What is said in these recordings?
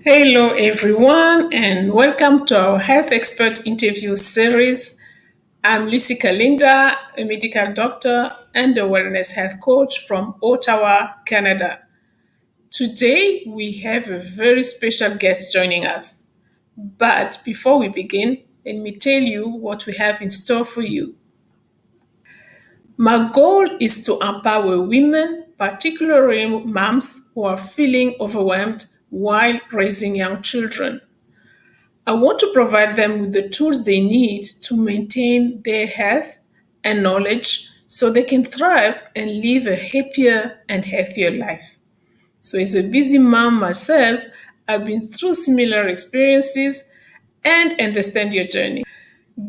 Hello, everyone, and welcome to our Health Expert Interview Series. I'm Lucy Kalinda, a medical doctor and a wellness health coach from Ottawa, Canada. Today, we have a very special guest joining us. But before we begin, let me tell you what we have in store for you. My goal is to empower women, particularly moms who are feeling overwhelmed while raising young children. I want to provide them with the tools they need to maintain their health and knowledge so they can thrive and live a happier and healthier life. So, as a busy mom myself, I've been through similar experiences and understand your journey.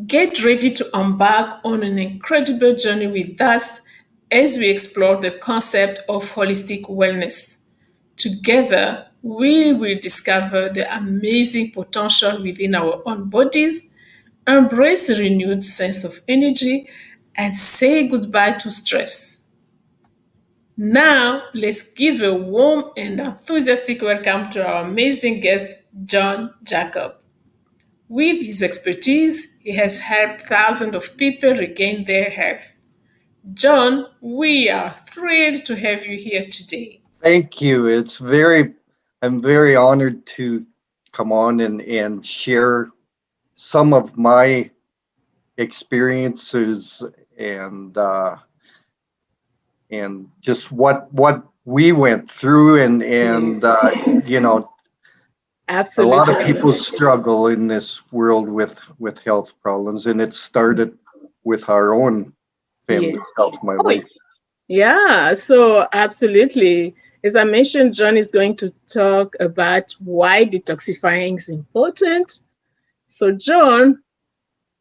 Get ready to embark on an incredible journey with us as we explore the concept of holistic wellness. Together, we will discover the amazing potential within our own bodies, embrace a renewed sense of energy, and say goodbye to stress. Now, let's give a warm and enthusiastic welcome to our amazing guest, John Jacob. With his expertise, he has helped thousands of people regain their health. John, we are thrilled to have you here today. Thank you. I'm very honored to come on and share some of my experiences and uh, and just what we went through Yes. you know, a lot of Absolutely. people struggle in this world with health problems, and it started with our own family Yes. health. My Oh, wife. yeah. So, absolutely. As I mentioned, John is going to talk about why detoxifying is important. So, John,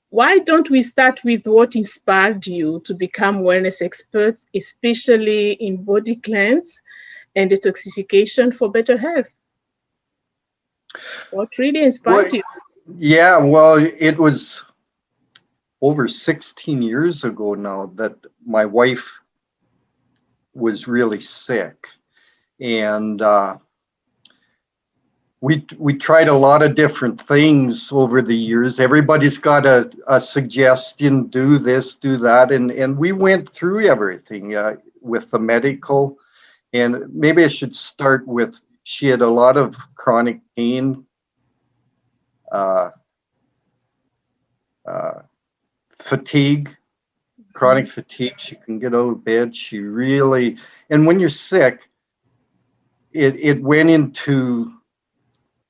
why don't we start with what inspired you to become wellness experts, especially in body cleanse and detoxification for better health? What really Well, inspired you? yeah, well, it was over 16 years ago now that my wife was really sick, and we tried a lot of different things over the years. Everybody's got a suggestion: do this, do that, and we went through everything with the medical. And maybe I should start with, she had a lot of chronic pain, uh, uh, fatigue, chronic fatigue. She can get out of bed. She really, and when you're sick, it went into,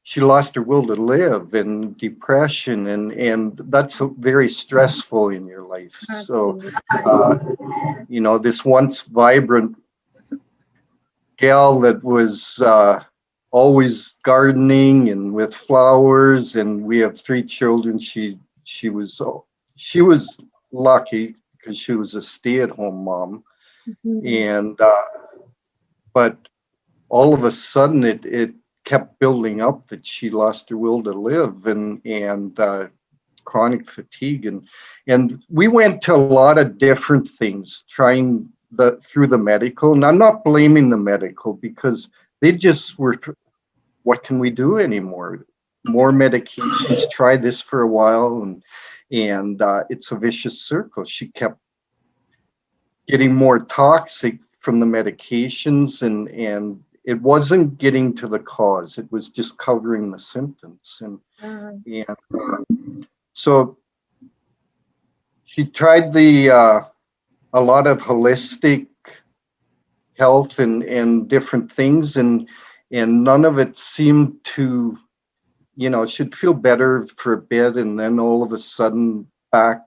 she lost her will to live, and depression, and that's very stressful in your life. So Absolutely. uh, this once vibrant gal that was always gardening and with flowers, and we have three children. She was lucky because she was a stay-at-home mom, Mhm. and but all of a sudden it kept building up that she lost her will to live, and chronic fatigue, and we went to a lot of different things trying the through the medical. And I'm not blaming the medical, because they just were, what can we do anymore? More medications. Try this for a while, and it's a vicious circle. She kept getting more toxic from the medications, and it wasn't getting to the cause. It was just covering the symptoms, and so she tried a lot of holistic health and different things, and none of it seemed to, she'd feel better for a bit, and then all of a sudden back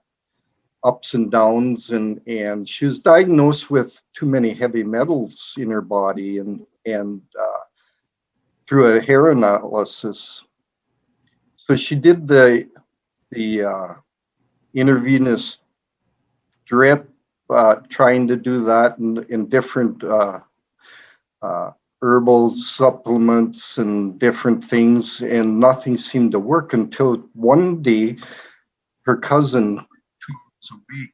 ups and downs, and she was diagnosed with too many heavy metals in her body, and through a hair analysis. So she did the intravenous drip, trying to do that in different uh, herbal supplements and different things, and nothing seemed to work until one day her cousin, 2 years away,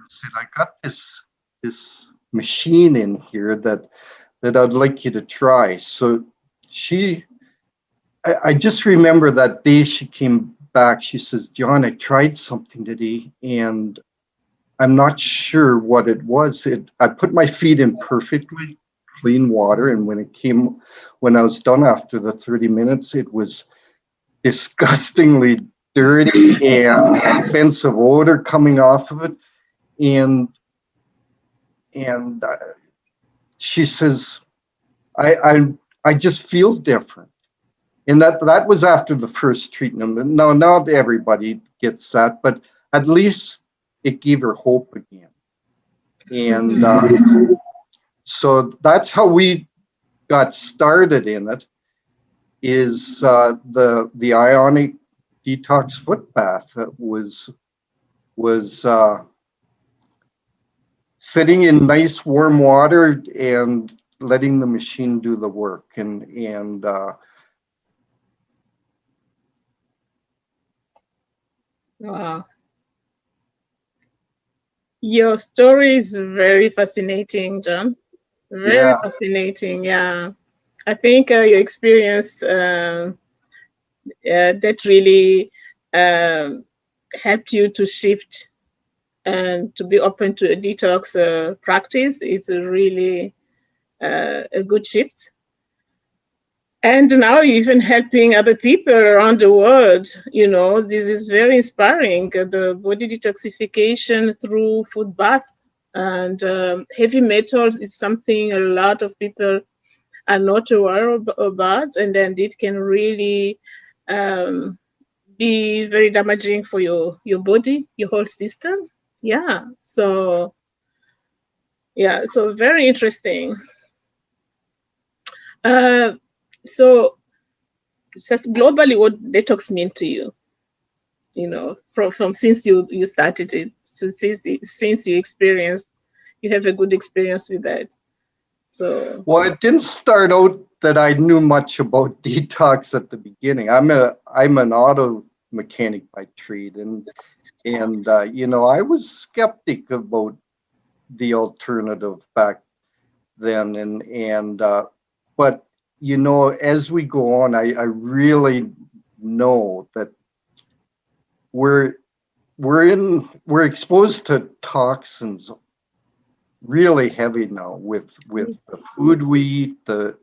said, "I got this machine in here that I'd like you to try." So she I just remember that day she came back. She says, John, I tried something today and I'm not sure what it was. I put my feet in perfectly clean water. And when I was done after the 30 minutes, it was disgustingly dirty and offensive odor coming off of it. And, and she says, I, I, I just feel different. And that was after the first treatment. Now, not everybody gets that, but at least it gave her hope again. And so that's how we got started in it. Is the ionic detox foot bath that was sitting in nice warm water and letting the machine do the work. And Wow. Your story is very fascinating, John. Very yeah, fascinating. Yeah. I think your experience that really um, helped you to shift and to be open to a detox practice. It's a really a good shift. And now you're even helping other people around the world. You know, this is very inspiring. The body detoxification through food bath and heavy metals is something a lot of people are not aware about, and then it can really um, be very damaging for your body, your whole system. Yeah. So yeah, so very interesting. Uh, so just globally, what detox mean to you? You know, from since you started it, so since you experienced, you have a good experience with that. So well, it didn't start out that I knew much about detox at the beginning. I'm an auto mechanic by trade, and I was skeptic about the alternative back then, and but as we go on, I really know that we're we're exposed to toxins really heavy now with yes. the food we eat, the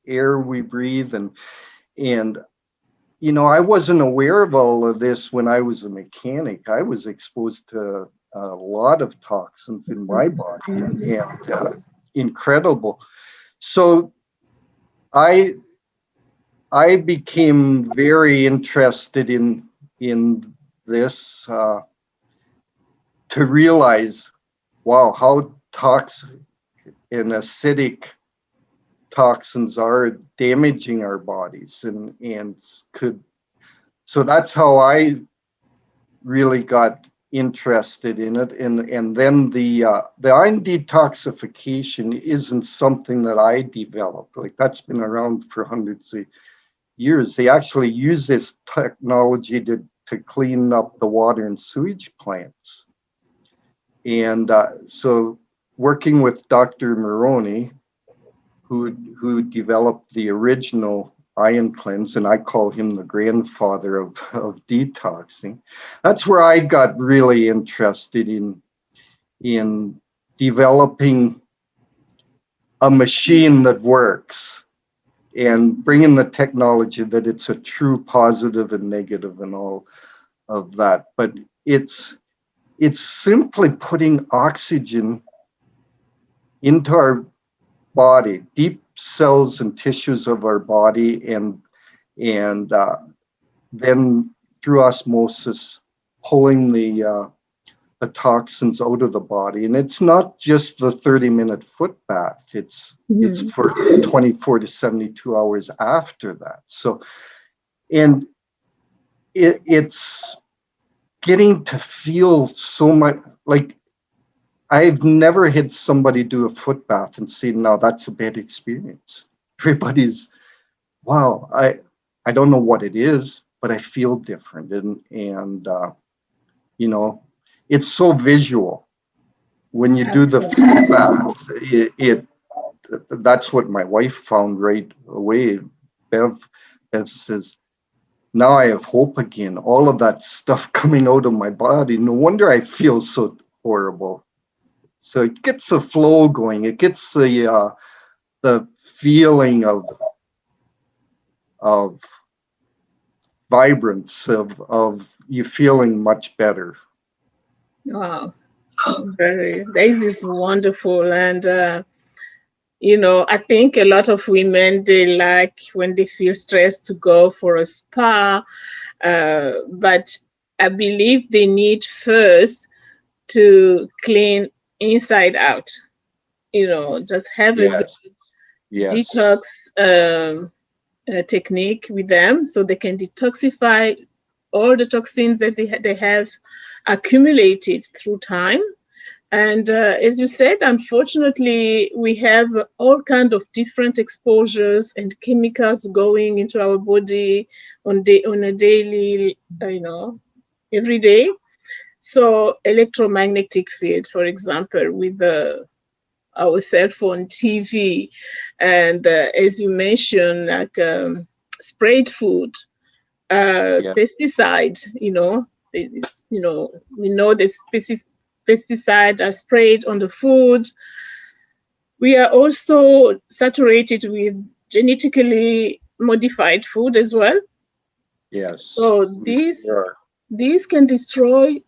air we breathe, and I wasn't aware of all of this when I was a mechanic. I was exposed to a lot of toxins in my body, Yes. and incredible. So I I became very interested in this to realize, wow, how toxic and acidic toxins are damaging our bodies, and could so that's how I really got interested in it. And then the iron detoxification isn't something that I developed. Like, that's been around for hundreds of years. They actually use this technology to clean up the water and sewage plants. And so working with Dr. Maroney, who developed the original ion cleanse, and I call him the grandfather of detoxing. That's where I got really interested in developing a machine that works and bringing the technology that it's a true positive and negative and all of that. But it's simply putting oxygen into our body, deep cells and tissues of our body, and then through osmosis pulling the toxins out of the body. And it's not just the 30-minute foot bath. It's Mhm. for 24 to 72 hours after that. So, and it's getting to feel so much like, I've never had somebody do a foot bath and say, no, that's a bad experience. Everybody's, wow, I don't know what it is, but I feel different. And you know, it's so visual. When you do the foot Absolutely. bath, that's what my wife found right away. Bev, It says, now I have hope again. All of that stuff coming out of my body. No wonder I feel so horrible. So it gets the flow going. It gets the feeling of vibrance of you feeling much better. Wow. This is wonderful. And, I think a lot of women, they like when they feel stressed to go for a spa. But I believe they need first to clean inside out, just have a good Yes. Yes. detox technique with them so they can detoxify all the toxins that they have accumulated through time. And as you said, unfortunately, we have all kinds of different exposures and chemicals going into our body on a daily, every day. So electromagnetic fields, for example, with our cell phone, TV, and as you mentioned, like sprayed food, Yeah. pesticide. We know that specific pesticides are sprayed on the food. We are also saturated with genetically modified food as well. Yes. So We these are. these can destroy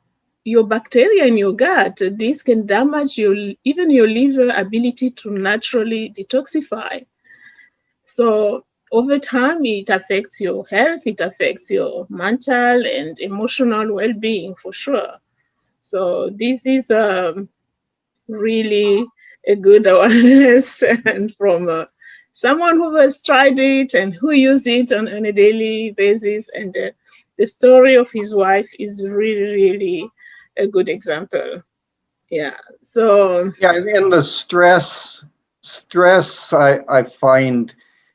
your bacteria in your gut. This can damage even your liver ability to naturally detoxify. So over time, it affects your health, it affects your mental and emotional well-being for sure. So this is really a good awareness and from someone who has tried it and who used it on a daily basis. And the story of his wife is really, really a good example. Yeah. So, Yeah, and the stress I find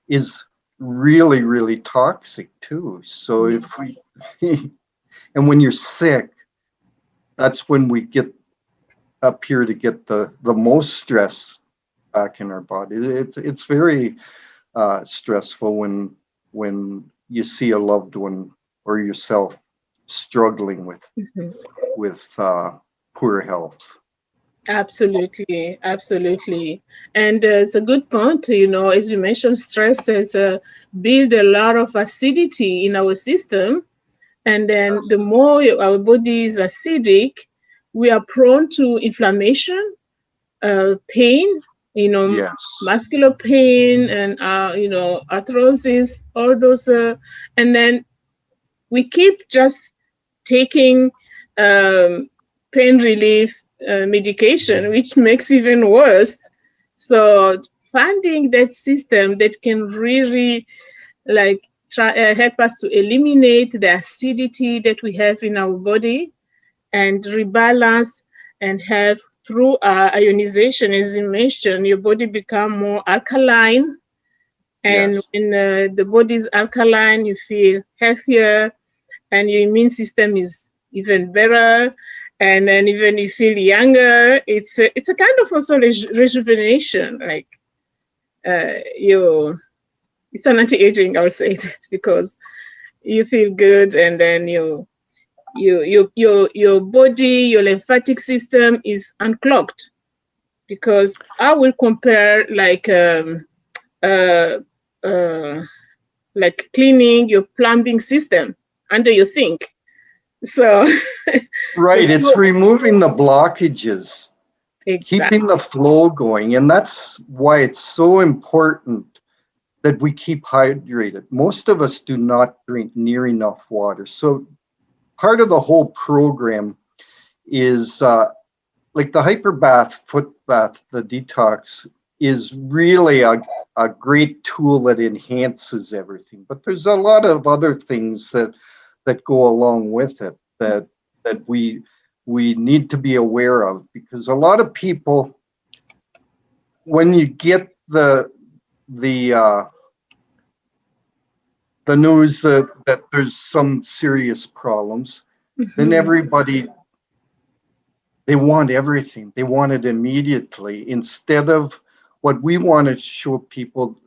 is really, really toxic too. So if yes. we and when you're sick, that's when we get up here to get the most stress back in our body. It's very stressful when you see a loved one or yourself struggling Mhm. with poor health. Absolutely, absolutely. And it's a good point. As you mentioned, stress has built a lot of acidity in our system. And then the more our body is acidic, we are prone to inflammation, pain, Yes, muscular pain, and, arthrosis, all those. And then we keep just taking pain relief medication, which makes even worse. So finding that system that can really like try help us to eliminate the acidity that we have in our body and rebalance and have through ionization, as you mentioned, your body become more alkaline. And yes. when the body is alkaline, you feel healthier and your immune system is even better. And then even you feel younger. It's a kind of also rejuvenation, like you. It's an anti-aging. I would say that because you feel good, and then your body, your lymphatic system is unclogged. Because I will compare uh, uh, like cleaning your plumbing system under your sink. So the Right, it's flow, removing the blockages, keeping exactly. the flow going, and that's why it's so important that we keep hydrated. Most of us do not drink near enough water. So part of the whole program is like the hyper bath, foot bath, the detox is really a great tool that enhances everything. But there's a lot of other things that go along with it that we need to be aware of, because a lot of people, when you get the the news that there's some serious problems, then Mhm. everybody, they want everything. They want it immediately instead of what we want to show people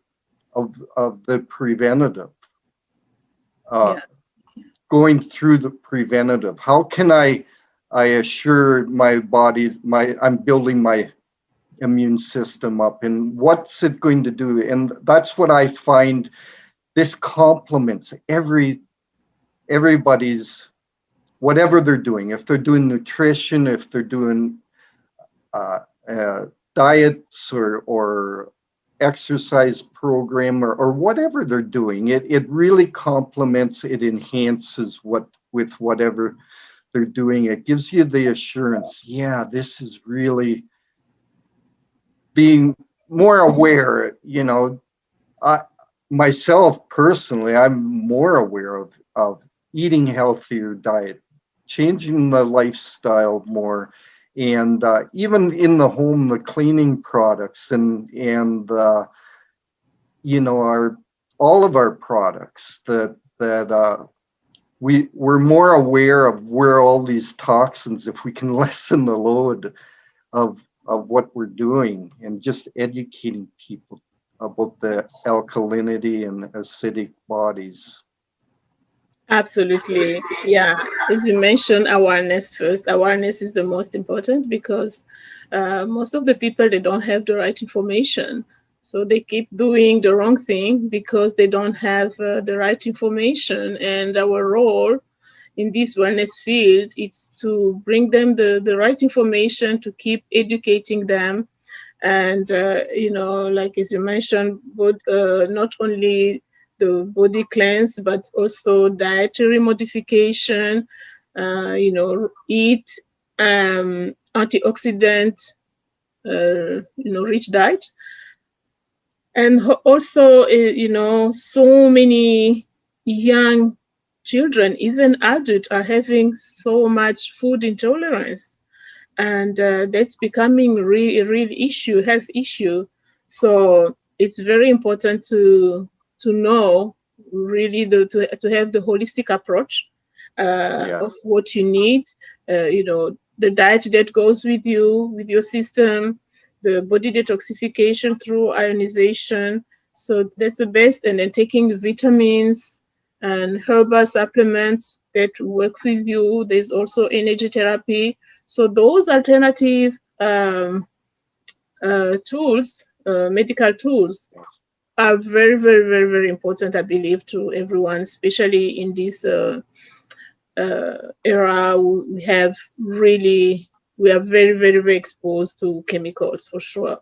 of the preventative. uh, Yeah. going through the preventative. How can I assure my body, I'm building my immune system up, and what's it going to do? And that's what I find. This complements everybody's whatever they're doing. If they're doing nutrition, if they're doing uh, diets or exercise program or whatever they're doing, it really complements, it enhances what with whatever they're doing. It gives you the assurance, yeah, this is really being more aware. I myself personally, I'm more aware of eating healthier diet, changing the lifestyle more, and even in the home, the cleaning products and our all of our products that we're more aware of where all these toxins, if we can lessen the load of what we're doing, and just educating people about the alkalinity and acidic bodies. Absolutely. Yeah. As you mentioned, awareness first. Awareness is the most important because most of the people, they don't have the right information. So they keep doing the wrong thing because they don't have the right information. And our role in this wellness field is to bring them the right information, to keep educating them. And like as you mentioned, not only the body cleanse but also dietary modification, eat antioxidant rich diet. And also so many young children, even adults, are having so much food intolerance, and that's becoming a real issue, health issue. So it's very important to know really to have the holistic approach Yeah, of what you need. The diet that goes with you, with your system, the body detoxification through ionization. So that's the best. And then taking vitamins and herbal supplements that work with you. There's also energy therapy. So those alternative tools, medical tools, are very, very, very, very important, I believe, to everyone, especially in this era. We are very, very, very exposed to chemicals, for sure.